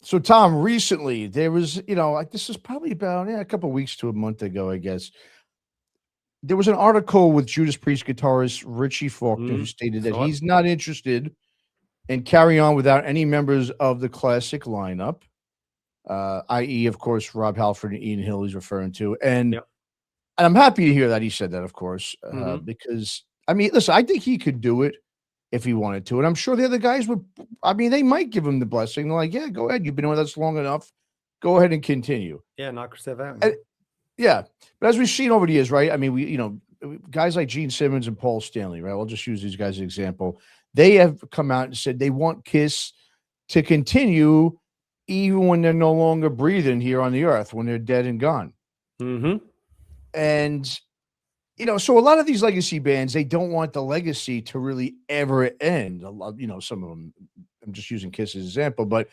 So, Tom, recently there was, like this is probably about a couple of weeks to a month ago, I guess. There was an article with Judas Priest guitarist Richie Faulkner who stated that So he's not interested in carry on without any members of the classic lineup, i.e., of course, Rob Halford and Ian Hill he's referring to. And yeah. I'm happy to hear that he said that, of course, Hmm. because, I mean, listen, I think he could do it if he wanted to. And I'm sure the other guys would, I mean, they might give him the blessing. They're like, yeah, go ahead. You've been with us long enough. Go ahead and continue. Yeah, knock yourself out, And, man. yeah. But as we've seen over the years, right? I mean, guys like Gene Simmons and Paul Stanley, right? I'll just use these guys as an example. They have come out and said they want Kiss to continue even when they're no longer breathing here on the earth, when they're dead and gone. Hmm. And so a lot of these legacy bands, they don't want the legacy to really ever end. A lot, some of them, I'm just using Kiss as an example,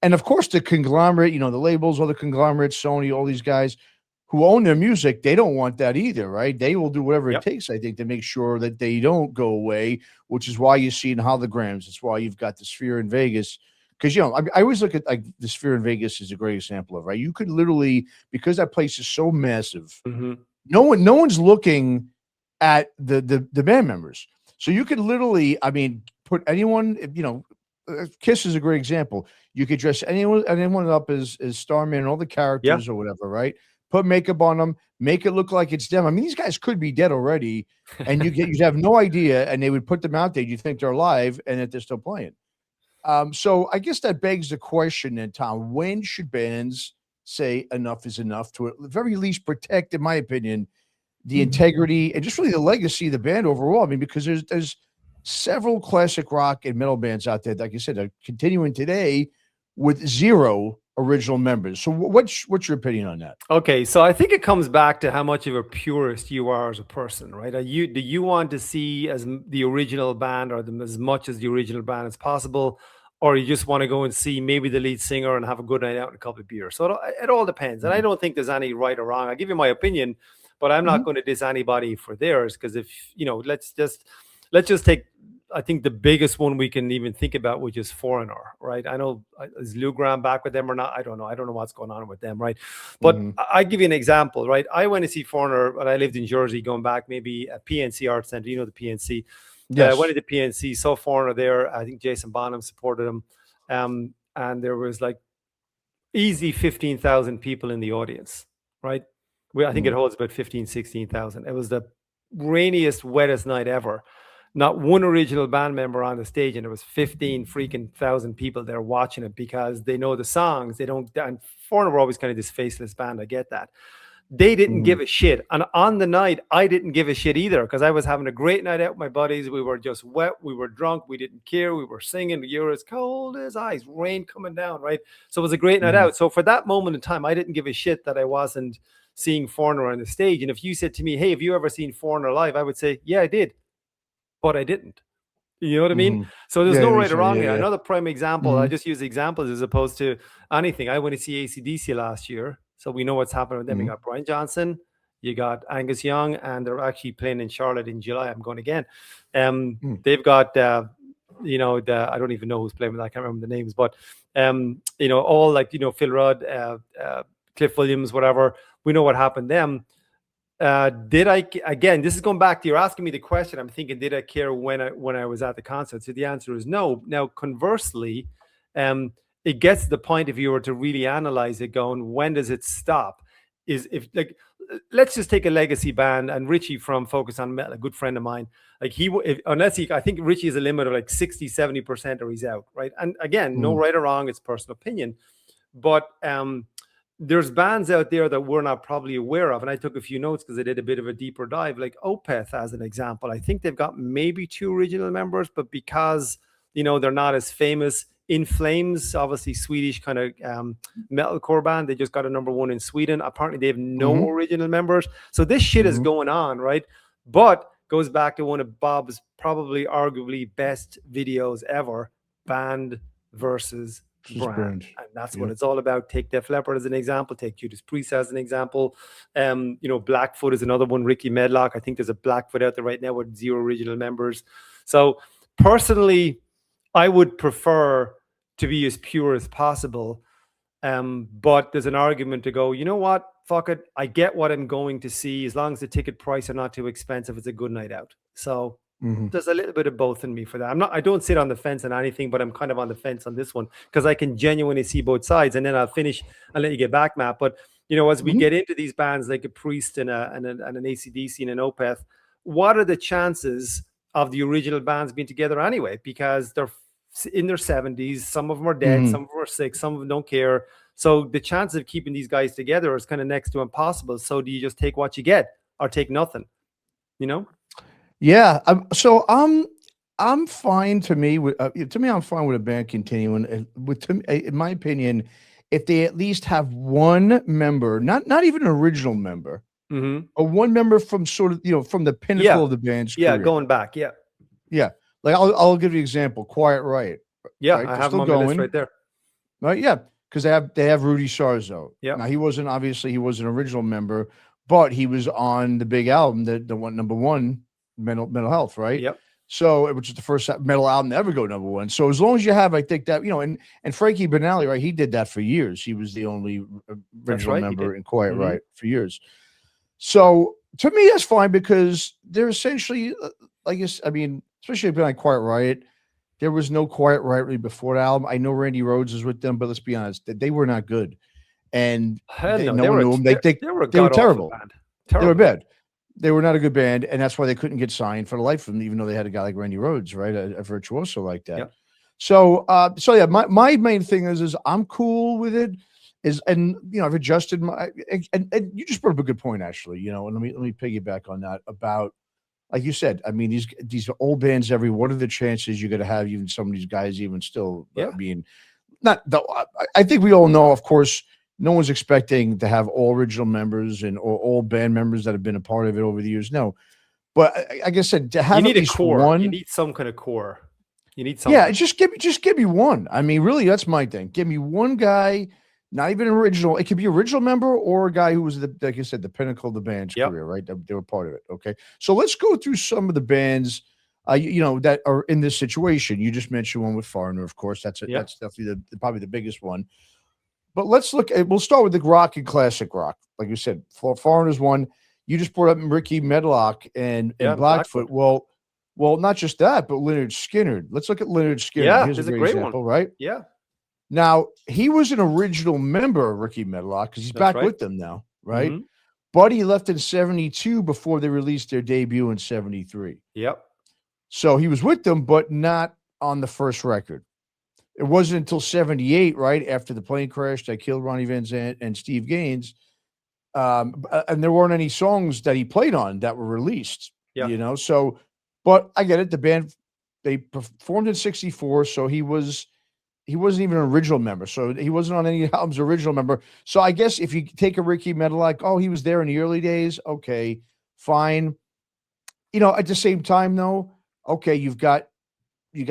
and of course the conglomerate, the labels, all the conglomerates, Sony, all these guys who own their music, they don't want that either, right? They will do whatever it Yep. takes, I think, to make sure that they don't go away, which is why you see in holograms. It's why you've got the Sphere in Vegas. Because, I always look at like the Sphere in Vegas is a great example of, right? You could literally, because that place is so massive, Hmm. no one's looking at the band members. So you could literally, I mean, put anyone, Kiss is a great example. You could dress anyone up as Starman and all the Yeah. characters or whatever, right? Put makeup on them, make it look like it's them. I mean, these guys could be dead already, and you'd have no idea, and they would put them out there. You think they're alive, and that they're still playing. So I guess that begs the question, then, Tom: when should bands say enough is enough to at the very least protect, in my opinion, the integrity and just really the legacy of the band overall? I mean, because there's several classic rock and metal bands out there, like I said, are continuing today with zero original members. So what's your opinion on that? Okay, so I think it comes back to how much of a purist you are as a person, right? Do you want to see the original band or them as much as the original band as possible, or you just want to go and see maybe the lead singer and have a good night out and a couple of beers? So it all depends, and I Mhm. don't think there's any right or wrong. I give you my opinion, but I'm not Mhm. going to diss anybody for theirs because if let's just take. I think the biggest one we can even think about, which is Foreigner, right? I know is Lou Graham back with them or not? I don't know. I don't know what's going on with them, right? But Mhm. I give you an example, right? I went to see Foreigner when I lived in Jersey, going back maybe at PNC Art Center. You know the PNC. Went Yes. to the PNC, saw Foreigner there. I think Jason Bonham supported him, and there was like easy 15,000 people in the audience, right? I think it Mhm. holds about 15, 16,000. It was the rainiest, wettest night ever. Not one original band member on the stage, and there was 15 freaking thousand people there watching it because they know the songs. They don't. And Foreigner were always kind of this faceless band. I get that. They didn't Mhm. give a shit. And on the night, I didn't give a shit either because I was having a great night out with my buddies. We were just wet. We were drunk. We didn't care. We were singing. You were as cold as ice, rain coming down, right? So it was a great night Mhm. out. So for that moment in time, I didn't give a shit that I wasn't seeing Foreigner on the stage. And if you said to me, hey, have you ever seen Foreigner live? I would say, yeah, I did, but I didn't. You know what I mean? Mhm. So there's Yeah, no it right makes or sense. wrong Yeah, here. yeah. Another prime example, I Mhm. just use examples as opposed to anything. I went to see AC/DC last year. So we know what's happening with them. You Mhm. got Brian Johnson, you got Angus Young, and they're actually playing in Charlotte in July. I'm going again. Mm. They've got, I don't even know who's playing with that. I can't remember the names, but, all like, Phil Rudd, Cliff Williams, whatever. We know what happened to them. Again, this is going back to, you're asking me the question. I'm thinking, did I care when I was at the concert? So the answer is no. Now, conversely, it gets to the point, if you were to really analyze it, going, when does it stop? Is if like, let's just take a legacy band, and Richie from Focus on Metal, a good friend of mine, like I think Richie is a limit of like 60-70% or he's out, right? And again, no Mhm. right or wrong, it's personal opinion. But there's bands out there that we're not probably aware of. And I took a few notes because I did a bit of a deeper dive, like Opeth as an example. I think they've got maybe 2 original members, but because, they're not as famous. In Flames, obviously Swedish kind of metalcore band. They just got a #1 in Sweden. Apparently they have no Mhm. original members. So this shit is Mhm. going on, right? But goes back to one of Bob's probably arguably best videos ever, band versus This is brand. brand. And that's what Yep. it's all about. Take Def Leppard as an example, take Judas Priest as an example. Blackfoot is another one, Ricky Medlock. I think there's a Blackfoot out there right now with 0 original members. So personally, I would prefer to be as pure as possible. But there's an argument to go, you know what? Fuck it. I get what I'm going to see as long as the ticket price are not too expensive. It's a good night out. So there's a little bit of both in me for that. I don't sit on the fence on anything, but I'm kind of on the fence on this one because I can genuinely see both sides. And then I'll finish and let you get back, Matt. But as we get into these bands like a Priest and an AC/DC and an Opeth, what are the chances of the original bands being together anyway? Because they're in their 70s, some of them are dead, some of them are sick, some of them don't care. So the chances of keeping these guys together is kind of next to impossible. So do you just take what you get or take nothing? Yeah. So I'm fine. To me, I'm fine with a band continuing. In my opinion, if they at least have one member, not even an original member, or one member from sort of from the pinnacle of the band's career. Going back, yeah. Like I'll give you an example. Quiet Riot. Yeah, right? I have them on my list right there. Right, yeah, because they have Rudy Sarzo. Yeah. Now he wasn't an original member, but he was on the big album, the one #1, Mental Health, right? Yep. So, which is the first metal album to ever go #1. So as long as you have, I think that and Frankie Banali, right? He did that for years. He was the only original member in Quiet Riot for years. So to me, that's fine because they're essentially, I guess, especially being like Quiet Riot. There was no Quiet Riot really before the album. I know Randy Rhoads is with them, but let's be honest, they were not good. And no one knew them. They were terrible. They were bad. They were not a good band, and that's why they couldn't get signed for the life of them, even though they had a guy like Randy Rhoads, right? A virtuoso like that. Yep. So yeah, my main thing is I'm cool with it. I've adjusted and you just brought up a good point, actually. And let me piggyback on that about, like you said, these old bands. What are the chances you're going to have even some of these guys even still being not? I think we all know, of course, no one's expecting to have all original members and or all band members that have been a part of it over the years. No, but like I said, to have you need at least a core. one, you need some kind of core. You need something. Yeah, just give me one. Really, that's my thing. Give me one guy. Not even original. It could be original member or a guy who was like I said, the pinnacle of the band's career, right? They were part of it. Okay, so let's go through some of the bands, that are in this situation. You just mentioned one with Foreigner, of course. That's definitely probably the biggest one. But let's look at. We'll start with the rock and classic rock, like you said. Foreigner's one. You just brought up Ricky Medlock and Blackfoot. Well, not just that, but Lynyrd Skynyrd. Let's look at Lynyrd Skynyrd. Yeah, here's a great example, one, right? Yeah. Now, he was an original member of Ricky Medlock because he's back with them now, right? Mm-hmm. But he left in 72 before they released their debut in 73. Yep. So he was with them, but not on the first record. It wasn't until 78, right, after the plane crash that killed Ronnie Van Zant and Steve Gaines, and there weren't any songs that he played on that were released, So, but I get it. The band, they performed in 64, so he wasn't even an original member. So he wasn't on any albums original member. So I guess if you take a Ricky Medlock, he was there in the early days. Okay, fine. At the same time though, okay, you got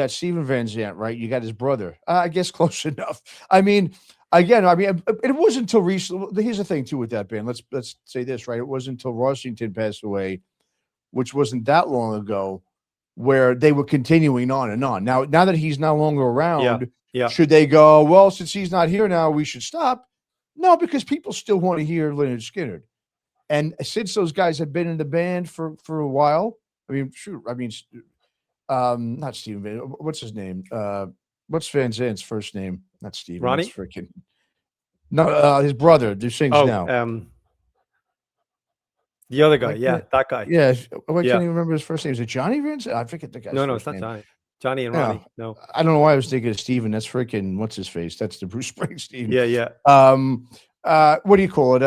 Steven Van Zandt, right? You got his brother. I guess close enough. It wasn't until recently. Here's the thing too with that band. Let's say this, right? It wasn't until Washington passed away, which wasn't that long ago, where they were continuing on and on. Now that he's no longer around, should they go, well, since he's not here now, we should stop? No, because people still want to hear Lynyrd Skynyrd. And since those guys have been in the band for a while, not Steven Van, what's his name? What's Van Zant's first name? Not Steven. Ronnie? No, his brother who sings now. The other guy, that guy. Yeah, I can't even remember his first name. Is it Johnny Van Zant? I forget the guy's No, it's not name. Johnny. Johnny and Ronnie. No. I don't know why I was thinking of Steven. That's freaking what's his face? That's the Bruce Springsteen. Yeah. What do you call it?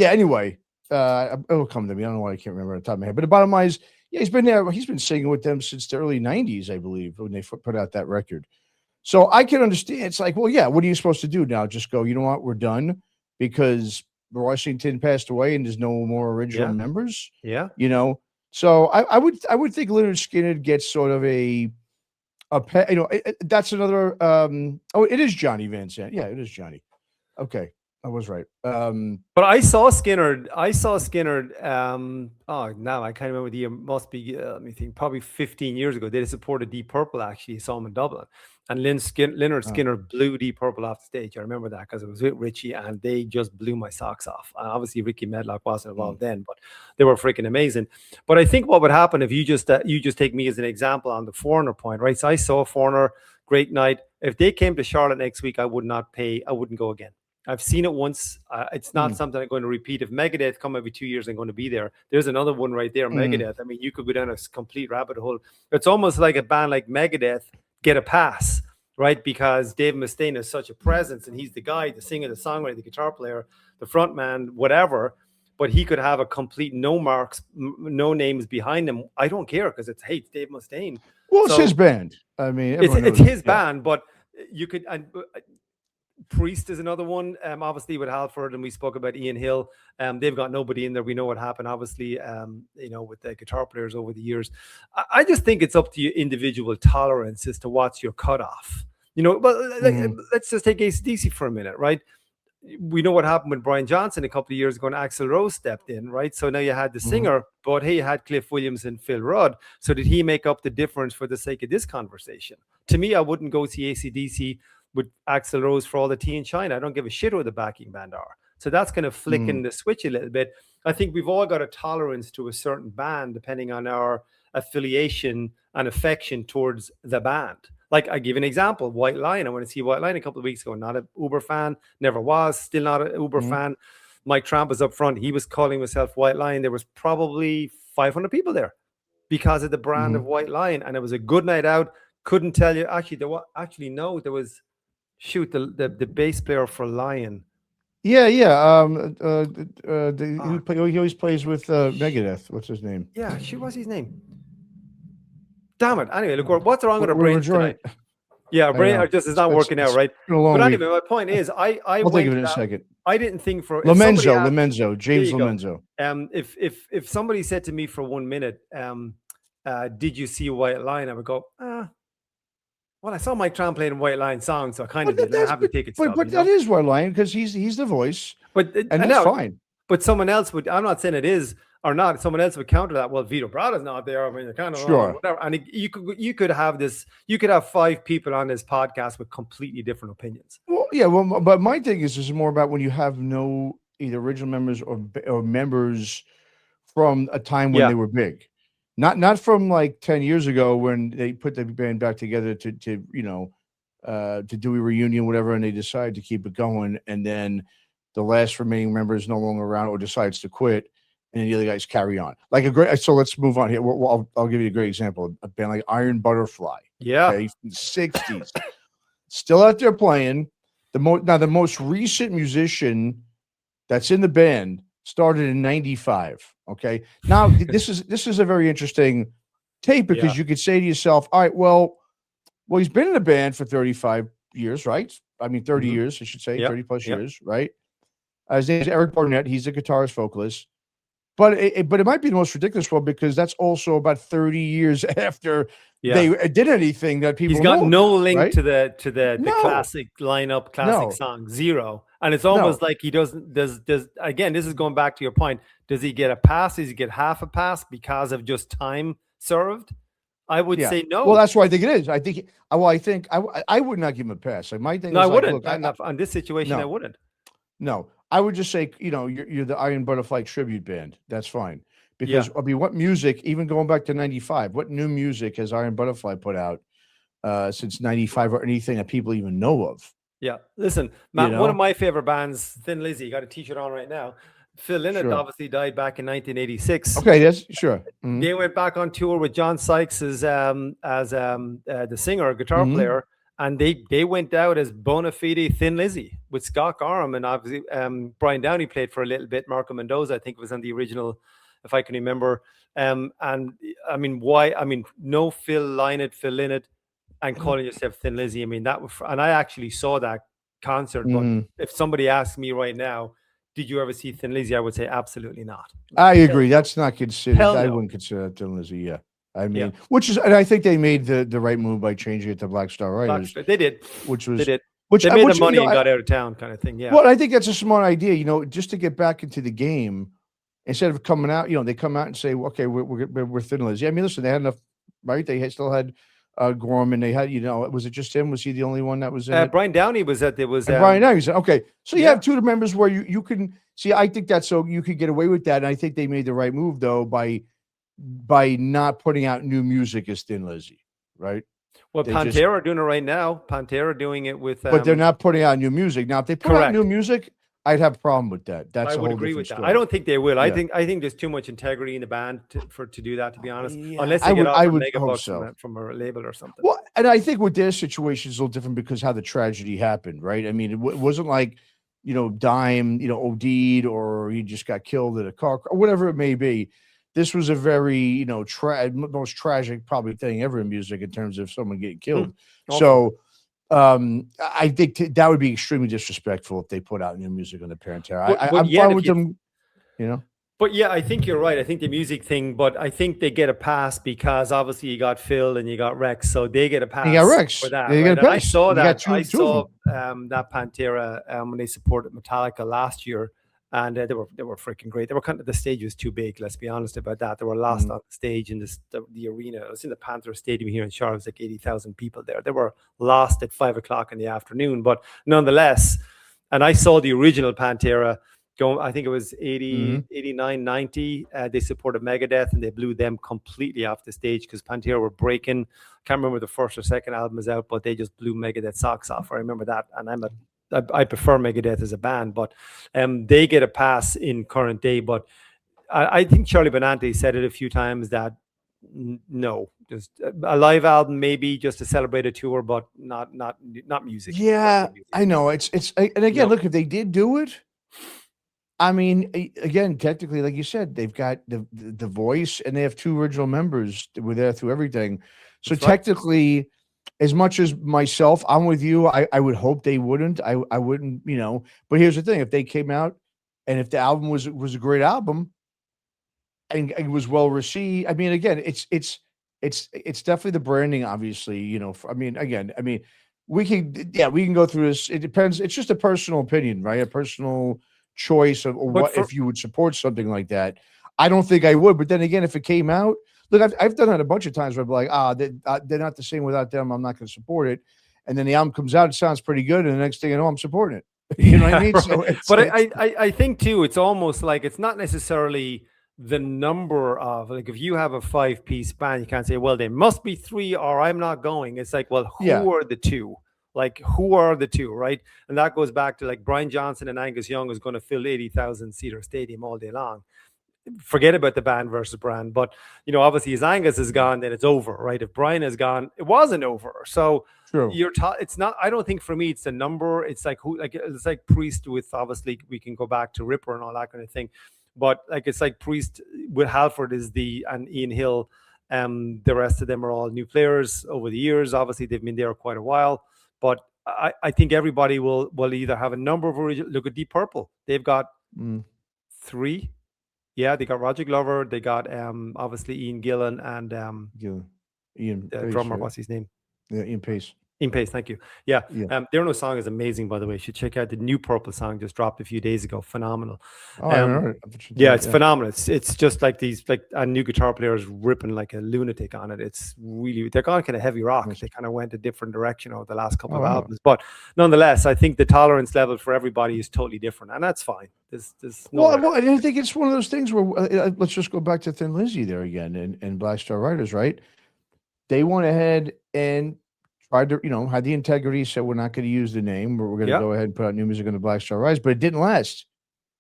Anyway, it'll come to me. I don't know why I can't remember on the top of my head. But the bottom line is, he's been there. He's been singing with them since the early 90s, I believe, when they put out that record. So I can understand. It's like, well, yeah, what are you supposed to do now? Just go, you know what? We're done because Washington passed away and there's no more original members. Yeah. So I would think Lynyrd Skynyrd gets sort of that's another. It is Johnny Van Zant. Yeah, it is Johnny. Okay. I was right. But I saw Skinner. Oh, now I can't remember the year. Must be, let me think, probably 15 years ago. They supported Deep Purple, actually. I saw them in Dublin. And Leonard Skinner blew Deep Purple off the stage. I remember that because it was with Richie and they just blew my socks off. And obviously, Ricky Medlock wasn't involved then, but they were freaking amazing. But I think what would happen if you just take me as an example on the Foreigner point, right? So I saw Foreigner, great night. If they came to Charlotte next week, I wouldn't go again. I've seen it once. It's not something I'm going to repeat. If Megadeth come every 2 years, I'm going to be there. There's another one right there, Megadeth. I mean, you could go down a complete rabbit hole. It's almost like a band like Megadeth get a pass, right? Because Dave Mustaine is such a presence, and he's the guy, the singer, the songwriter, the guitar player, the front man, whatever. But he could have a complete no marks, no names behind him. I don't care because it's Dave Mustaine. Well, it's his band. I mean, it's his band, but you could. Priest is another one, obviously with Halford, and we spoke about Ian Hill. They've got nobody in there. We know what happened, obviously, with the guitar players over the years. I just think it's up to your individual tolerance as to what's your cutoff. But let's just take AC/DC for a minute, right? We know what happened with Brian Johnson a couple of years ago, and Axl Rose stepped in, right? So now you had the singer, but hey, you had Cliff Williams and Phil Rudd. So did he make up the difference for the sake of this conversation? To me, I wouldn't go see AC/DC with Axl Rose for all the tea in China. I don't give a shit who the backing band are. So that's kind of flicking the switch a little bit. I think we've all got a tolerance to a certain band depending on our affiliation and affection towards the band. Like I give an example, White Lion. I went to see White Lion a couple of weeks ago. Not an Uber fan, never was, still not an Uber fan. Mike Tramp was up front. He was calling himself White Lion. There was probably 500 people there because of the brand of White Lion. And it was a good night out. Couldn't tell you. Actually, there was the bass player for Lion. Yeah. He always plays with Megadeth. What's his name? Yeah, what's his name? Damn it. Anyway, look, what's wrong with our brains tonight? Yeah, brain just is not working out, right? But anyway, my point is, I'll think of it in a second. I didn't think for James Lomenzo. If somebody said to me for 1 minute, did you see White Lion? I would go, well, I saw Mike Tramp playing White Lion songs, so I kind of did. I have to take it. But that is White Lion because he's the voice. And that's fine. But someone else would. I'm not saying it is or not. Someone else would counter that. Well, Vito Brada's not there. I mean, you're kind of whatever. And you could have this. You could have 5 people on this podcast with completely different opinions. Well, yeah. Well, but my thing is more about when you have no either original members or members from a time when they were big. Not from like 10 years ago when they put the band back together to do a reunion, whatever, and they decide to keep it going, and then the last remaining member is no longer around or decides to quit, and the other guys carry on. So let's move on here. I'll give you a great example. A band like Iron Butterfly, from the 60s, still out there playing. The most recent musician that's in the band started in 95. Okay. Now this is a very interesting tape because you could say to yourself, all right, well, he's been in the band for 35 years, right? I mean, 30 years, I should say, 30 plus years, right? His name is Eric Barnett. He's a guitarist vocalist, but it might be the most ridiculous one because that's also about 30 years after they did anything that people. He's got no link to the classic lineup, classic song, zero. And it's almost like he does again, this is going back to your point. Does he get a pass? Does he get half a pass because of just time served? I would say no. Well, that's why I think it is. I think I would not give him a pass. Like my thing I wouldn't. On this situation, I wouldn't. No, I would just say, you're the Iron Butterfly tribute band. That's fine. Because I mean, what music, even going back to 95, what new music has Iron Butterfly put out since 95 or anything that people even know of? Yeah, listen, Matt, one of my favorite bands, Thin Lizzy, you got a t-shirt on right now. Phil Lynott obviously died back in 1986. Okay, that's sure. Mm-hmm. They went back on tour with John Sykes as the singer, guitar player, and they went out as bona fide Thin Lizzy with Scott Gorham, and obviously Brian Downey played for a little bit. Marco Mendoza, I think, was on the original, if I can remember. And I mean, why? I mean, no Phil Lynott. And calling yourself Thin Lizzy, I mean, and I actually saw that concert. But if somebody asked me right now, did you ever see Thin Lizzy? I would say absolutely not. I agree. That's not considered. I wouldn't consider Thin Lizzy. Yeah, I mean, and I think they made the right move by changing it to Black Star Riders. They did. Which was Which they made which, the money you know, and got out of town, kind of thing. Yeah. well, I think that's a smart idea. You know, just to get back into the game instead of coming out. You know, they come out and say, well, "Okay, we're Thin Lizzy." I mean, listen, they had enough, right? Still had Gorman. They had, you know, was it just him? Was he the only one that was in it? Brian Downey was at. There was And Brian Anderson. Okay, so you yeah. have two of the members where you can see. I think that's so you could get away with that, and I think they made the right move though by not putting out new music as Thin Lizzy, right? Well, Pantera are doing it right now. Pantera doing it with, but they're not putting out new music now. If they put out new music, I'd have a problem with that. That's I would agree with that. I don't think they will. Yeah. I think there's too much integrity in the band to do that. To be honest, unless they get off megabucks from a label or something. Well, and I think with their situation is a little different because how the tragedy happened, right? I mean, it wasn't like, you know, Dime, you know, OD'd or he just got killed in a car or whatever it may be. This was a very, you know, most tragic probably thing ever in music in terms of someone getting killed. So I think that would be extremely disrespectful if they put out new music on the Pantera. I'm fine with them, you know. But yeah, I think you're right. I think the music thing, but I think they get a pass because obviously you got Phil and you got Rex, so they get a pass. You got Rex for that. Right? I saw that. I saw that Pantera when they supported Metallica last year. And they were freaking great. They were kind of, the stage was too big. Let's be honest about that. They were lost on the stage in the arena. I was in the Panther Stadium here in Charlotte. It was like 80,000 people there. They were lost at 5 o'clock in the afternoon. But nonetheless, and I saw the original Pantera go. I think it was 80, 89, 90. They supported Megadeth and they blew them completely off the stage because Pantera were breaking. I can't remember the first or second album was out, but they just blew Megadeth socks off. I remember that, and I prefer Megadeth as a band, but they get a pass in current day. But I think Charlie Benante said it a few times that no, just a live album, maybe just to celebrate a tour, but not music. Yeah, music. I know it's and again, look, if they did do it, I mean, again, technically, like you said, they've got the voice and they have two original members that were there through everything. So that's technically. Right. As much as myself, I'm with you. I would hope they wouldn't. I wouldn't, you know. But here's the thing: if they came out, and if the album was a great album, and it was well received, I mean, again, it's definitely the branding. Obviously, you know. We can go through this. It depends. It's just a personal opinion, right? A personal choice of if you would support something like that. I don't think I would. But then again, if it came out. Look, I've done that a bunch of times where I'm like, they're not the same without them. I'm not going to support it. And then the album comes out, it sounds pretty good. And the next thing you know, I'm supporting it. You know what I mean? Right. So but I think, too, it's almost like it's not necessarily the number of, like, if you have a 5-piece band, you can't say, well, there must be 3 or I'm not going. It's like, well, who are the 2? Like, who are the 2, right? And that goes back to, like, Brian Johnson and Angus Young is going to fill 80,000-seater stadium all day long. Forget about the band versus brand, but you know, obviously, as Angus is gone, then it's over, right? If Brian is gone, it wasn't over. So it's not. I don't think for me it's a number. It's like it's like Priest with, obviously we can go back to Ripper and all that kind of thing, but like it's like Priest with Halford and Ian Hill. The rest of them are all new players over the years. Obviously, they've been there quite a while, but I think everybody will either have a number of original. Look at Deep Purple; they've got 3. Yeah, they got Roger Glover. They got obviously Ian Gillan and Ian Pace, drummer. Right? What's his name? Yeah, Ian Pace. Ian Pace, thank you. Yeah. Their new song is amazing, by the way. You should check out the new Purple song, just dropped a few days ago. Phenomenal. It's phenomenal. It's just like these a new guitar players ripping like a lunatic on it. It's really, they're gone kind of heavy rock. They kind of went a different direction over the last couple of albums. But nonetheless, I think the tolerance level for everybody is totally different, and that's fine. There's well, I think it's one of those things where let's just go back to Thin Lizzy there again and Black Star Riders, right? They went ahead and tried to, you know, had the integrity, said we're not going to use the name, we're going to go ahead and put out new music on the Black Star Rise, but it didn't last.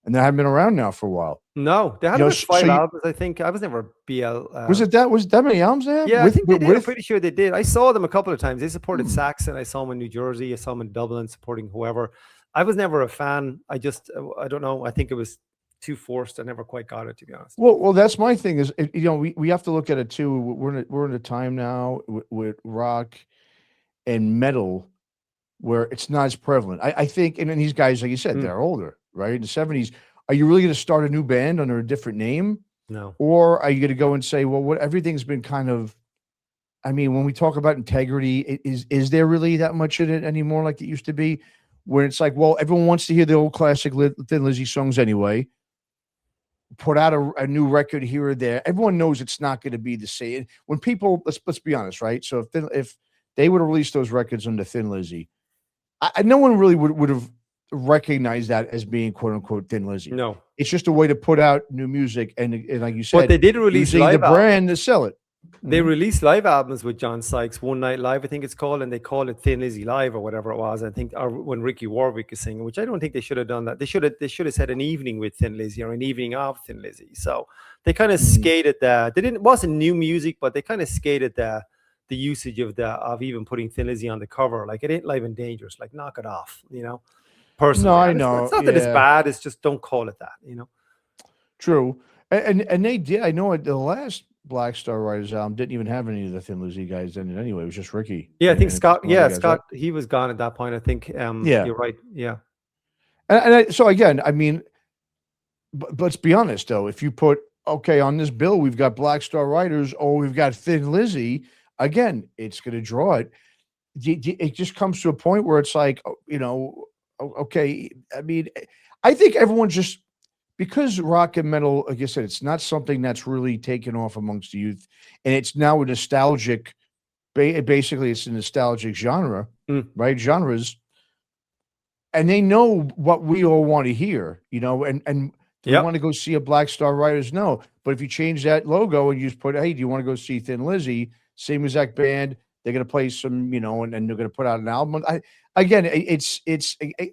And they haven't been around now for a while. No, they had about 5 albums, I think. I was never BL. Was it that many albums they had? Yeah, I think they did. I'm pretty sure they did. I saw them a couple of times. They supported Saxon. I saw them in New Jersey. I saw them in Dublin supporting whoever. I was never a fan. I don't know. I think it was too forced. I never quite got it, to be honest. Well, that's my thing is, you know, we have to look at it too. We're in a time now with rock and metal where it's not as prevalent. I think, and then these guys, like you said, they're older, right? In the 70s, are you really going to start a new band under a different name? No. Or are you going to go and say, well, everything's been kind of I mean, when we talk about integrity, is there really that much in it anymore like it used to be? Where it's like, well, everyone wants to hear the old classic Thin Lizzy songs anyway. Put out a new record here or there. Everyone knows it's not going to be the same. When people, let's be honest, right? So if they would have released those records under Thin Lizzy, no one really would have recognized that as being quote unquote Thin Lizzy. No, it's just a way to put out new music and like you said, but they did release using the live brand to sell it. They released live albums with John Sykes, One Night Live, I think it's called, and they call it Thin Lizzy Live or whatever it was. I think, or when Ricky Warwick is singing, which I don't think they should have done that. They should have said an evening with Thin Lizzy or an evening of Thin Lizzy. So they kind of skated that. They didn't. It wasn't new music, but they kind of skated the usage of even putting Thin Lizzy on the cover. Like, it ain't Live and Dangerous. Like, knock it off. Personally, no, I know. It's not that it's bad. It's just don't call it that. True, and they did. I know the last Black Star Riders album didn't even have any of the Thin Lizzy guys in it anyway. It was just Ricky. Yeah, I think Scott. Yeah, Scott. He was gone at that point. I think. Yeah, you're right. Yeah. So again, I mean, but let's be honest though. If you put on this bill, we've got Black Star Riders or we've got Thin Lizzy. Again, it's going to draw it. It just comes to a point where it's like, okay. I mean, I think everyone just. Because rock and metal, like I said, it's not something that's really taken off amongst the youth, and it's now a nostalgic. Basically, it's a nostalgic genre, right? Genres, and they know what we all want to hear, and do you want to go see a Black Star Riders? No, but if you change that logo and you just put, hey, do you want to go see Thin Lizzy? Same exact band. They're going to play some, and they're going to put out an album. Again, it's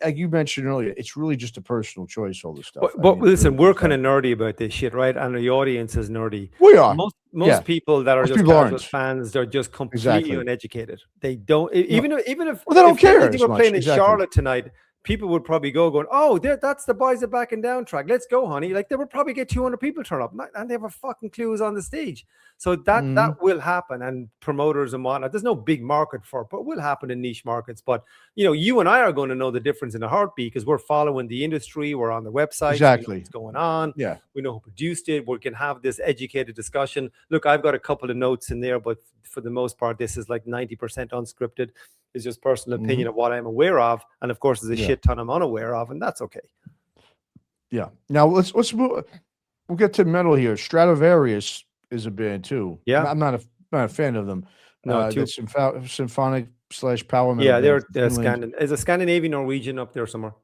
like you mentioned earlier, it's really just a personal choice, all this stuff. But listen, we're kind of nerdy about this shit, right? And the audience is nerdy. We are. Most people that are just casual fans, they're just completely uneducated. They don't, even if they don't care. They were playing in Charlotte tonight, people would probably going, oh, that's the Boys Are Backing Down track. Let's go, honey. Like, they would probably get 200 people turn up, and they have a fucking clue who's on the stage. So that will happen, and promoters and whatnot. There's no big market for it, but it will happen in niche markets. But you and I are going to know the difference in a heartbeat because we're following the industry. We're on the website. Exactly, we know what's going on. Yeah, we know who produced it. We can have this educated discussion. Look, I've got a couple of notes in there, but for the most part, this is like 90% unscripted. It's just personal opinion of what I'm aware of, and of course, there's a shit ton I'm unaware of, and that's okay. Yeah. Now let's move. We'll get to metal here. Stradivarius is a band too. Yeah, I'm not a fan of them. No, symphonic / power metal. Yeah, they're Is a Scandinavian Norwegian up there somewhere?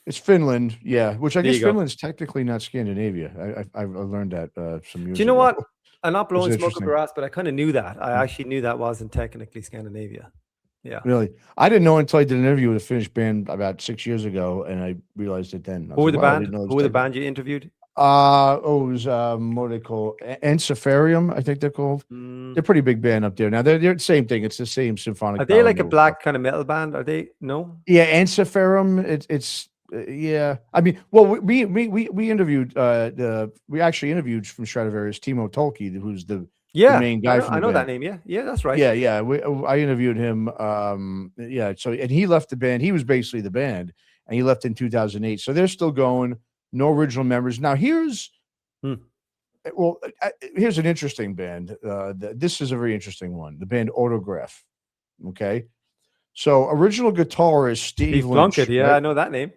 It's Finland. Yeah, which I guess Finland's technically not Scandinavia. I learned that some years. Do you know what? I'm not blowing smoke up your ass, but I kind of knew that. I actually knew that wasn't technically Scandinavia. Yeah, really. I didn't know until I did an interview with a Finnish band about 6 years ago, and I realized it then. Who were the band? Who were the band you interviewed? It was what are they called? Encephalium, I think they're called. They're a pretty big band up there. Now they're the same thing. It's the same symphonic. Are they like a black kind of metal band? Are they? No. Yeah, Encephalium. It's yeah. I mean, well, we interviewed we actually interviewed from Stradivarius Timo Tolkki, who's the main guy. I know that name. Yeah, that's right. Yeah. I interviewed him. So and he left the band. He was basically the band, and he left in 2008. So they're still going. No original members. Now here's an interesting band. This is a very interesting one. The band Autograph. Okay, so original guitarist Steve Lynch. Plunkett. Yeah, right? I know that name.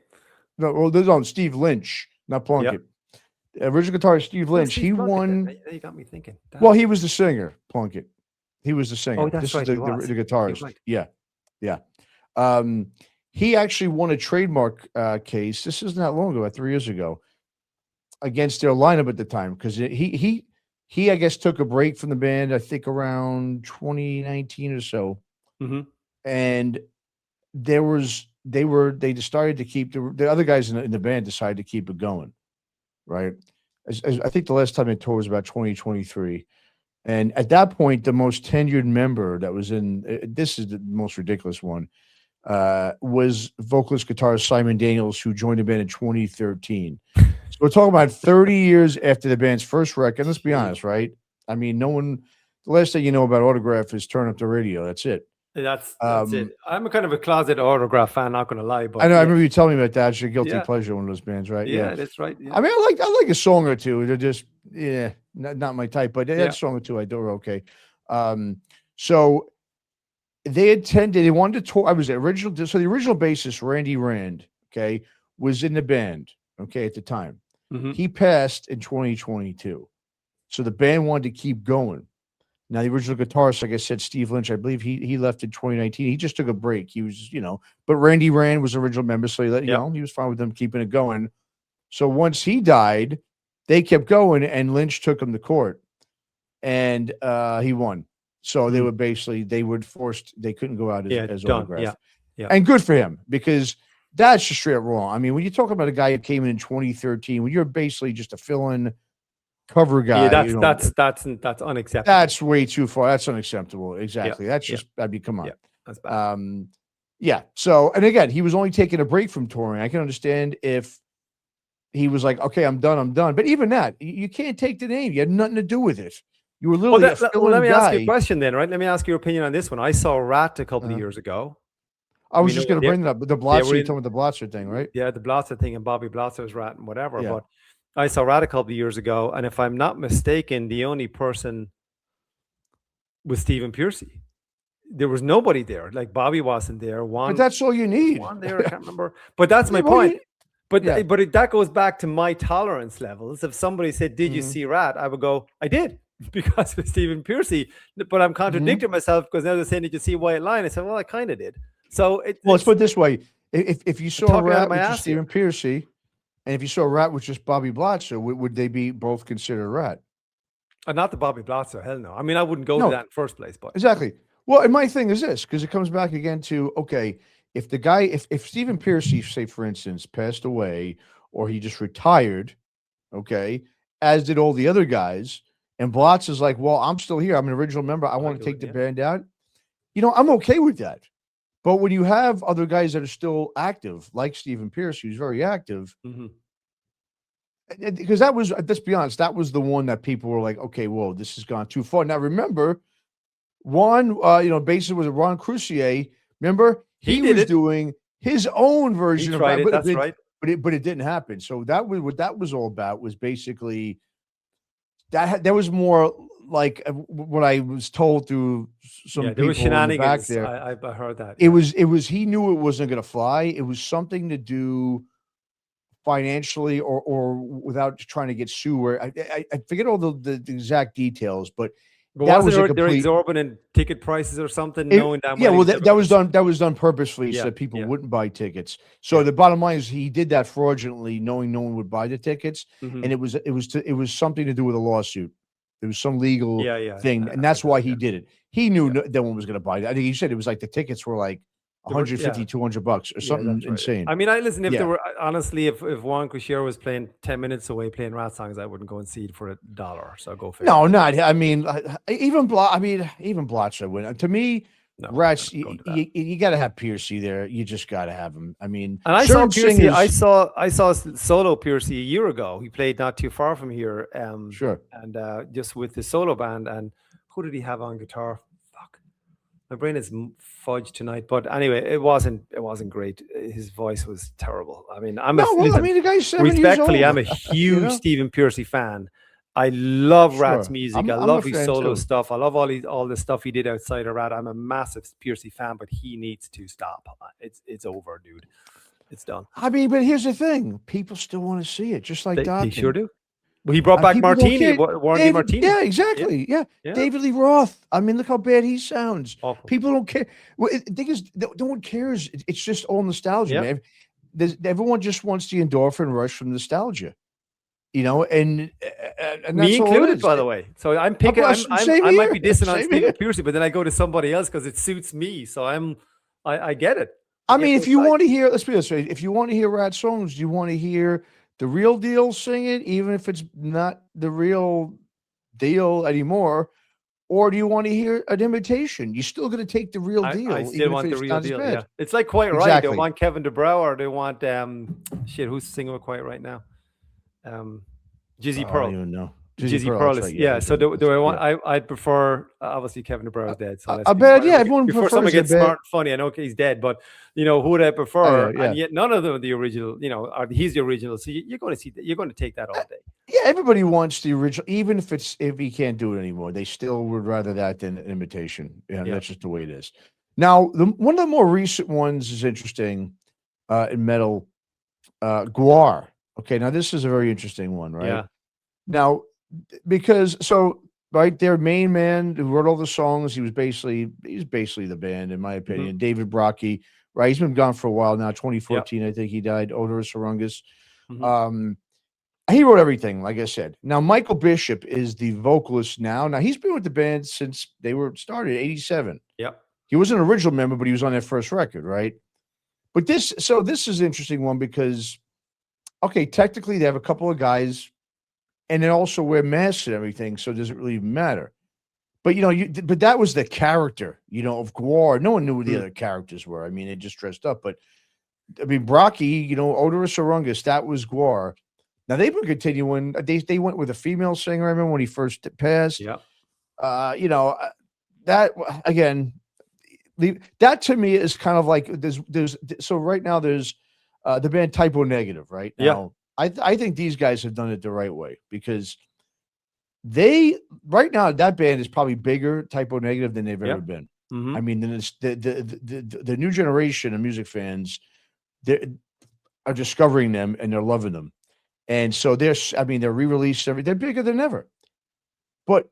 No, well, there's on Steve Lynch, not Plunkett. Yep. Original guitarist Steve Lynch. He won. You got me thinking. Damn. Well, he was the singer. Plunkett. He was the singer. Oh, that's this right. Is the guitarist. Right. Yeah. He actually won a trademark case. This isn't that long ago, about 3 years ago, against their lineup at the time because he I guess took a break from the band. I think around 2019 or so, and they decided to keep the other guys in the band decided to keep it going, right? As I think the last time they toured was about 2023. And at that point, the most tenured member that was in this is the most ridiculous one. Was vocalist guitarist Simon Daniels, who joined the band in 2013. So we're talking about 30 years after the band's first record. Let's be honest, right? I mean, the last thing you know about Autograph is turn up the radio. That's it. That's it. I'm a kind of a closet Autograph fan, not going to lie. But I know. I remember you telling me about that. It's your guilty pleasure, one of those bands, right? Yeah, that's right. Yeah. I mean, I like a song or two. They're just not my type, but that song or two I do are okay. So they attended. They wanted to tour. I was the original. So the original bassist, Randy Rand, okay, was in the band, okay, at the time. Mm-hmm. He passed in 2022. So the band wanted to keep going. Now, the original guitarist, like I said, Steve Lynch, I believe he left in 2019. He just took a break. He was, but Randy Rand was the original member, so he was fine with them keeping it going. So once he died, they kept going, and Lynch took him to court, and he won. So they were basically they couldn't go out as autograph. Yeah. And good for him, because that's just straight up wrong. I mean, when you talk about a guy who came in 2013, when you're basically just a fill-in cover guy, that's unacceptable. That's way too far. That's unacceptable. Exactly. That's just come on. Yeah, that's bad. Yeah. So, and again, he was only taking a break from touring. I can understand if he was like, okay, I'm done. But even that, you can't take the name. You had nothing to do with it. You were literally let me ask you a question then, right? Let me ask your opinion on this one. I saw Ratt a couple of years ago. I was just going to bring that up. The Blotzer, you're talking about the Blotzer thing, right? Yeah, the Blotzer thing, and Bobby Blotzer was Ratt and whatever. Yeah. But I saw Ratt a couple of years ago, and if I'm not mistaken, the only person was Stephen Piercy. There was nobody there. Like Bobby wasn't there. But that's all you need. One there, I can't remember. But that's my point. But that goes back to my tolerance levels. If somebody said, "Did you see Ratt?" I would go, "I did," because of Stephen Piercy. But I'm contradicting myself, because now they're saying, "Did you see White Line?" I said, "Well, I kind of did." So let's put it this way: if you saw Ratt with just Stephen Piercy, and if you saw Ratt with just Bobby Blotzer, would they be both considered Ratt? Not the Bobby Blotzer, hell no. I mean, I wouldn't go to that in the first place. But exactly. Well, and my thing is this, because it comes back again to, okay, if the guy, if Stephen Piercy, say for instance, passed away, or he just retired, okay, as did all the other guys, and Blotz is like, well, I'm still here. I'm an original member. I want to take the band out. I'm okay with that. But when you have other guys that are still active, like Stephen Piercy, who's very active, because that was, let's be honest, that was the one that people were like, okay, whoa, this has gone too far. Now, remember, basically was Ron Crucier. Remember, he was doing his own version of that. That's right. But it didn't happen. So that was what that was all about. Was basically that was more like what I was told through some people there was shenanigans. In the back there. I heard that. It was he knew it wasn't going to fly. It was something to do financially or without trying to get sued. Where I forget all the exact details, but that was there exorbitant ticket prices or something? That was done purposefully so that people wouldn't buy tickets. So the bottom line is he did that fraudulently, knowing no one would buy the tickets, and it was something to do with a lawsuit. There was some legal thing, and that's why he did it. He knew no one was going to buy it. I think he said it was like the tickets were like $150, $200 or something insane. I mean, listen, if there were, honestly, if Juan Crucier was playing 10 minutes away playing Ratt songs, I wouldn't go and see it for $1. So go for it. No, not. I mean, even Blotzer wouldn't. To me, Ratt's, you got to have Piercy there. You just got to have him. I mean, and I saw Piercy. I saw solo Piercy a year ago. He played not too far from here. Sure. And just with the solo band. And who did he have on guitar? My brain is fudged tonight, but anyway, it wasn't great. His voice was terrible. I mean, the guy's 7 years old. Respectfully, I'm a huge Stephen Piercy fan. I love Ratt's music. I love his solo stuff. I love all the stuff he did outside of Ratt. I'm a massive Piercy fan, but he needs to stop. It's over, dude. It's done. I mean, but here's the thing: people still want to see it, just like they sure do. Well, he brought back Martini, Warren D. Martini. Yeah, exactly. Yeah. David Lee Roth. I mean, look how bad he sounds. Awful. People don't care. Well, the thing is, no one cares. It's just all nostalgia, man. Everyone just wants the endorphin rush from nostalgia, and that's me included, by the way. So I'm picking. I might be dissing on Stephen Piercy, but then I go to somebody else because it suits me. So I get it. I mean, if you want to hear, let's be honest, if you want to hear Ratt songs, do you want to hear the real deal sing it, even if it's not the real deal anymore? Or do you want to hear an imitation? You're still going to take the real deal. I still want the real deal. Yeah. It's like Quiet Riot. They want Kevin DeBrow, or they want who's singing with Quiet right now? Jizzy Pearl. I don't even know. Jizzy Pearl, Pearl that's is, right. yeah. So do I right, want? I'd prefer, obviously Kevin DeBar's dead. So let's I be bet, quiet. yeah, everyone Before prefers someone gets it, bet. smart and funny, I know he's dead, but who would I Oh, prefer? yeah. And yet none of them are the original. He's the original. So you're going to see that. You're going to take that all day. Yeah, everybody wants the original, even if he can't do it anymore. They still would rather that than an imitation. Yeah, that's just the way it is. Now, one of the more recent ones is interesting in metal. Guar. Okay, now this is a very interesting one, right? Yeah. Now, because right, their main man who wrote all the songs, he's basically the band, in my opinion. David Brockie, right? He's been gone for a while now. 2014, I think he died. Odorous Orungus. He wrote everything, like I said. Now, Michael Bishop is the vocalist now. Now, he's been with the band since they were started, 87. Yeah. He wasn't an original member, but he was on their first record, right? But this is an interesting one because, okay, technically they have a couple of guys and they also wear masks and everything, so does it really even matter? But, but that was the character, of Guar. No one knew who the other characters were. I mean, they just dressed up. But, I mean, Brockie, Odorous Orungus, that was Guar. Now, they've been continuing. They went with a female singer, I remember, when he first passed. Yeah. That, again, that to me is kind of like so right now there's the band Typo Negative, right? Now, I think these guys have done it the right way because right now that band is probably bigger, Typo Negative, than they've ever been. I mean, the new generation of music fans are discovering them and they're loving them. And so they're re-released they're bigger than ever. But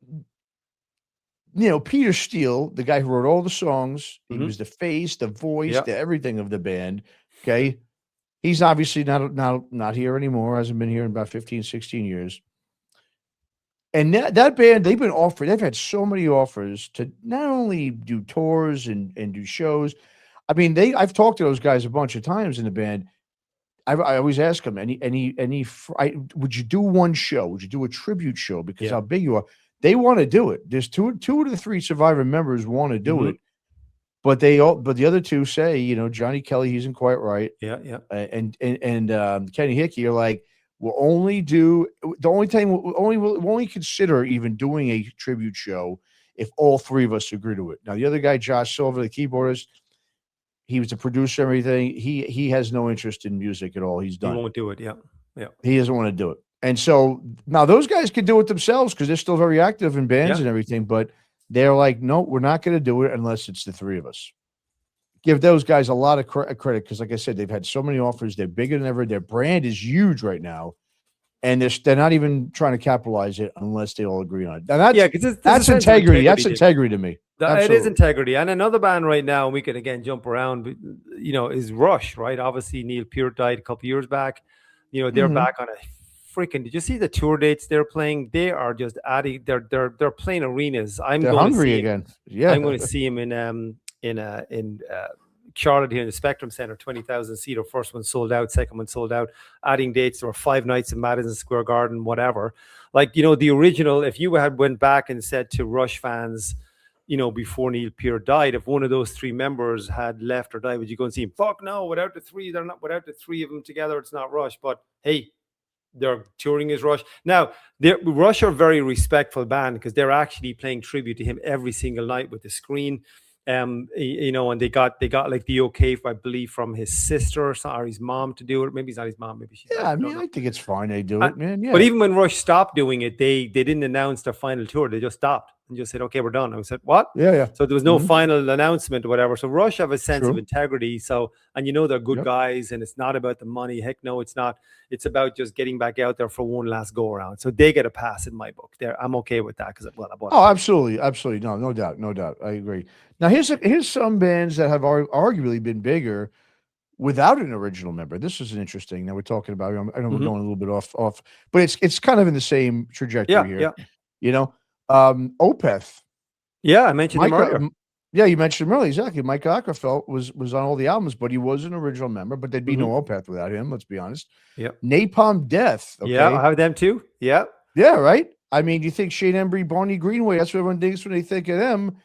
Peter Steele, the guy who wrote all the songs, he was the face, the voice, the everything of the band. Okay. He's obviously not here anymore, hasn't been here in about 15, 16 years. And that band, they've had so many offers to not only do tours and do shows. I mean, I've talked to those guys a bunch of times in the band. I always ask them, would you do one show? Would you do a tribute show? Because how big you are. They want to do it. There's two of the three Survivor members want to do it, but the other two say, Johnny Kelly, he isn't quite right. Yeah, yeah. And Kenny Hickey are like, we'll only consider even doing a tribute show if all three of us agree to it. Now, the other guy, Josh Silver, the keyboardist, he was the producer, everything. He has no interest in music at all. He's done. He won't do it. Yeah, yeah. He doesn't want to do it. And so now those guys can do it themselves because they're still very active in bands and everything. But they're like, no, we're not going to do it unless it's the three of us. Give those guys a lot of credit because, like I said, they've had so many offers. They're bigger than ever. Their brand is huge right now. And they're not even trying to capitalize it unless they all agree on it. Now that's integrity. That's integrity to me. It is integrity. And another band right now, and we can again jump around, is Rush, right? Obviously, Neil Peart died a couple years back. They're back on a freaking. Did you see the tour dates they're playing? They are just adding. They're playing arenas. They're hungry again. Yeah, I'm going to see them in Charlotte here in the Spectrum Center, 20,000 seater. First one sold out, second one sold out. Adding dates, there were 5 nights in Madison Square Garden, whatever. Like, the original, if you had went back and said to Rush fans, before Neil Peart died, if one of those 3 members had left or died, would you go and see him? Fuck no, without the 3 of them together, it's not Rush. But hey, their touring is Rush. Now, Rush are a very respectful band because they're actually playing tribute to him every single night with the screen. And they got like the okay, I believe, from his sister or his mom to do it. Maybe it's not his mom. Maybe she's. Yeah, I think it's fine they do it, man. Yeah. But even when Rush stopped doing it, they didn't announce their final tour. They just stopped and just said, "Okay, we're done." I said, "What?" Yeah. So there was no final announcement or whatever. So Rush have a sense of integrity. So, and they're good guys, and it's not about the money. Heck no, it's not. It's about just getting back out there for one last go around. So they get a pass in my book. I'm okay with that because I bought. Oh, absolutely. No doubt. I agree. Now here's some bands that have arguably been bigger without an original member. This is an interesting. Now we're talking about. I know we're going a little bit off, but it's kind of in the same trajectory here. Yeah. Opeth. Yeah, I mentioned him earlier. Yeah, you mentioned him earlier. Exactly. Mike Ockerfeldt was on all the albums, but he was an original member. But there'd be no Opeth without him. Let's be honest. Yeah. Napalm Death. Okay? Yeah, I have them too. Yeah. Yeah. Right. I mean, you think Shane Embry, Barney Greenway? That's what everyone thinks when they think of them.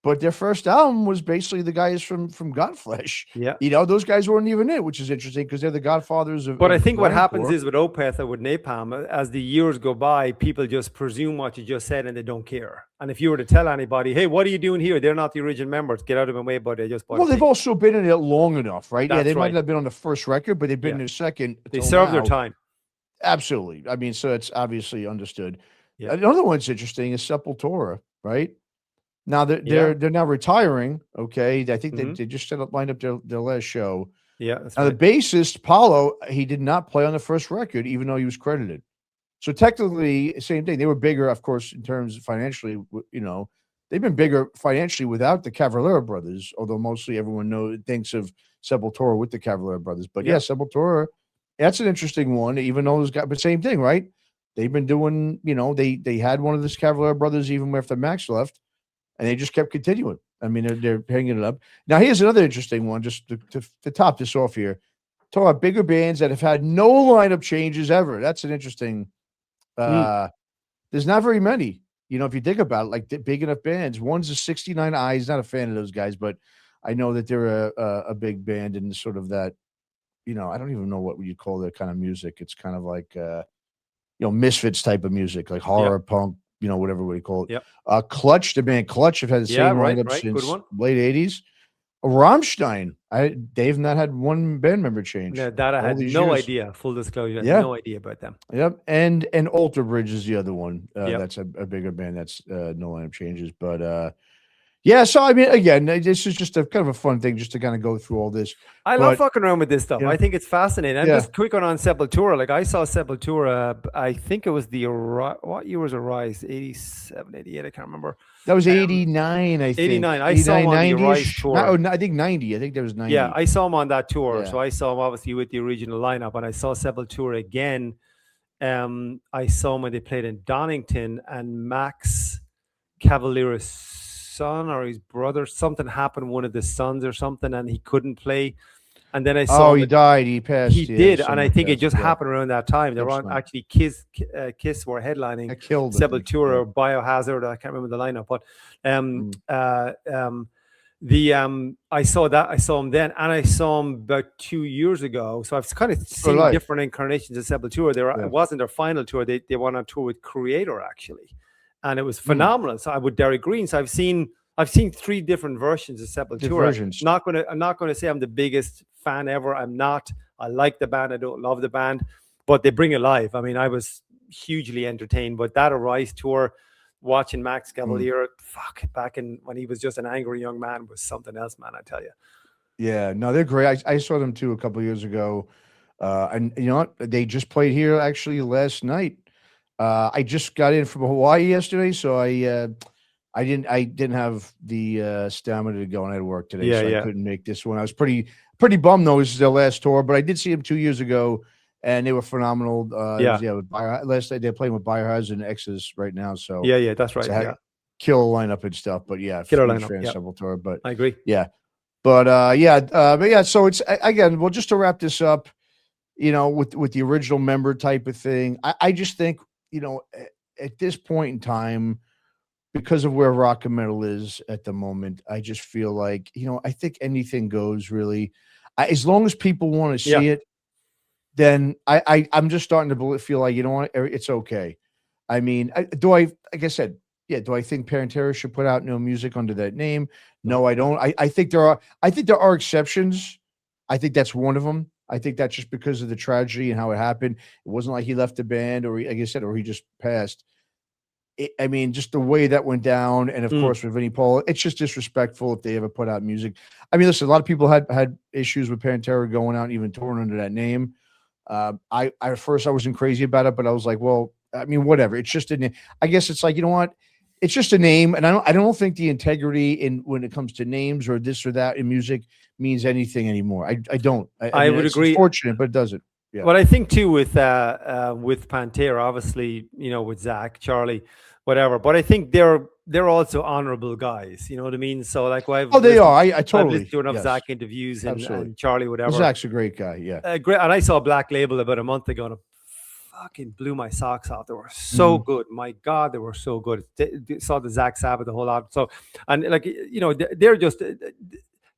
but their first album was basically the guys from Godflesh. Yeah. You know, those guys weren't even it, which is interesting because they're the godfathers of. But I of think what happens grindcore. is with Opeth or with Napalm, as the years go by, people just presume what you just said and they don't care. And if you were to tell anybody, hey, what are you doing here? They're not the original members. Get out of my way, but they just bought. Well, they've also been in it long enough, right? That's They might right. not have been on the first record, but they've been Yeah. in the second. They till served their now. time. Absolutely. I mean, so it's obviously understood. Yeah. Another one's interesting is Sepultura, right? Now they're Yeah. they're now retiring. Okay, I think Mhm. they just lined up their last show. Yeah, that's Now right. the bassist Paulo, he did not play on the first record, even though he was credited. So technically, same thing. They were bigger, of course, in terms of financially. You know, they've been bigger financially without the Cavalera brothers. Although mostly everyone thinks of Sepultura with the Cavalera brothers. But yeah, Yeah. Sepultura, that's an interesting one. Even though those guys, but same thing, right? They've been doing. You know, they had one of the Cavalera brothers even after Max left, and they just kept continuing. I mean, they're hanging it up. Now, here's another interesting one, just to top this off here. Talk about bigger bands that have had no lineup changes ever. That's an interesting. There's not very many. You know, if you think about it, like big enough bands. One's a 69 Eyes. Not a fan of those guys, but I know that they're a big band and sort of that. You know, I don't even know what you call that kind of music. It's kind of like Misfits type of music, like horror punk. You know, whatever we call it. Yep. Clutch, the band Clutch have had the same lineup since late 80s. Rammstein, they've not had one band member change. Yeah, that I had no idea. Full disclosure, I had no idea about them. Yep, and Alter Bridge is the other one. That's a bigger band that's no lineup changes. But yeah, so I mean, again, this is just a kind of a fun thing just to kind of go through all this. I love fucking around with this stuff. Yeah. I think it's fascinating. And just quick on Sepultura. Like I saw Sepultura, I think it was what year was Arise? 87, 88, I can't remember. That was 89, I think. 89. I saw him on the Arise tour. I think 90. I think there was 90. Yeah, I saw him on that tour. Yeah. So I saw him obviously with the original lineup, and I saw Sepultura again. I saw him when they played in Donington, and Max Cavalera's son or his brother, something happened, one of the sons or something, and he couldn't play. And then I saw he died. He passed. He did, and I think it just happened around that time. They were on actually Kiss were headlining Sepultura or Biohazard. I can't remember the lineup, but I saw that. I saw him then, and I saw him about 2 years ago. So I've kind of seen different incarnations of Sepultura. It wasn't their final tour. They went on tour with Creator actually, and it was phenomenal. So I with Derek Green. So I've seen 3 different versions of Sepultura. I'm not going to say I'm the biggest fan ever. I'm not. I like the band. I don't love the band, but they bring it live. I mean, I was hugely entertained. But that Arise tour, watching Max Cavalera, back when he was just an angry young man, was something else, man. I tell you. Yeah, no, they're great. I saw them too a couple of years ago, and you know what? They just played here actually last night. I just got in from Hawaii yesterday, so I didn't have the stamina to go, and I had work today, so I couldn't make this one. I was pretty bummed though. This is their last tour, but I did see them 2 years ago, and they were phenomenal. Last night they're playing with Biohazard and X's right now. So yeah, that's right. So killer lineup and stuff, but killer lineup. Sepultura, but I agree. Yeah, but yeah. So it's again, well, just to wrap this up, you know, with the original member type of thing, I just think, you know, at this point in time, because of where rock and metal is at the moment, I just feel like, you know, I think anything goes really, as long as people want to see it, then I'm just starting to feel like, you know what, it's okay. I mean, like I said, do I think Pantera should put out no music under that name? No, I don't. I think there are exceptions. I think that's one of them. I think that's just because of the tragedy and how it happened. It wasn't like he left the band or like I said, or he just passed. I mean, just the way that went down, and of course with Vinnie Paul, it's just disrespectful if they ever put out music. I mean, listen, a lot of people had issues with Pantera going out and even touring under that name. At first I wasn't crazy about it, but I was like, well, I mean, whatever. It's just I guess it's like, you know what? It's just a name, and I don't think the integrity in when it comes to names or this or that in music means anything anymore. I don't. I mean, would agree. It's fortunate, but it doesn't. Yeah. Well, I think too with Pantera, obviously, you know, with Zach, Charlie, whatever. But I think they're also honorable guys. You know what I mean? So like, they are. I totally. I've listened to enough Zach interviews and Charlie, whatever. Zach's a great guy. Yeah. Great. And I saw Black Label about a month ago, and fucking blew my socks off. They were so good. My God, they were so good. Saw the Zach Sabbath, the whole lot. So, and like, they're just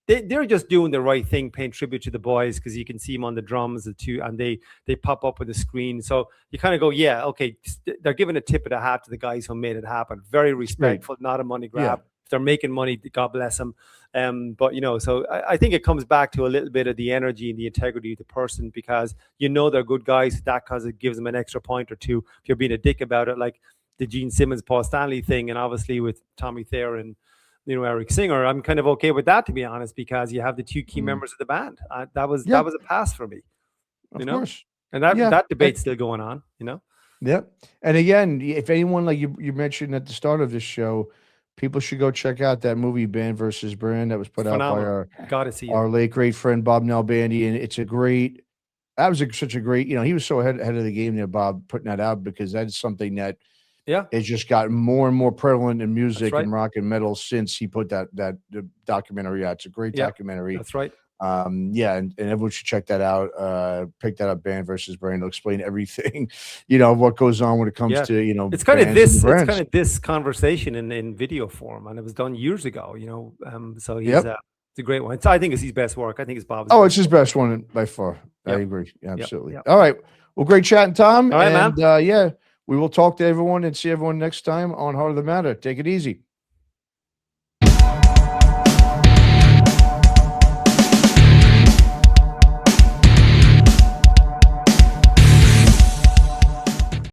they're just doing the right thing, paying tribute to the boys, because you can see them on the drums, the two, and they pop up with the screen. So you kind of go, yeah, okay, they're giving a tip of the hat to the guys who made it happen. Very respectful, not a money grab. Yeah. If they're making money, God bless them. But so I think it comes back to a little bit of the energy and the integrity of the person, because they're good guys. That cause it gives them an extra point or two. If you're being a dick about it, like the Gene Simmons, Paul Stanley thing, and obviously with Tommy Thayer and Eric Singer, I'm kind of okay with that, to be honest, because you have the two key members of the band. That was a pass for me. Of course. And that debate's still going on. Yep. And again, if anyone, like you mentioned at the start of this show, people should go check out that movie Band versus Brand that was put out by our late great friend Bob Nalbandian. It's a great. That was such a great. He was so ahead of the game there, Bob, putting that out, because that's something that it's just gotten more and more prevalent in music and rock and metal since he put the documentary out. It's a great documentary. That's right. And everyone should check that out. Pick that up, Band versus Brand. It'll explain everything, what goes on when it comes to It's kind of this conversation in video form, and it was done years ago. So he's it's a great one. I think it's his best work. I think it's Bob's. It's his best one by far. I agree. Absolutely. All right. Well, great chatting, Tom. All right, man. We will talk to everyone and see everyone next time on Hart O'The Matter. Take it easy.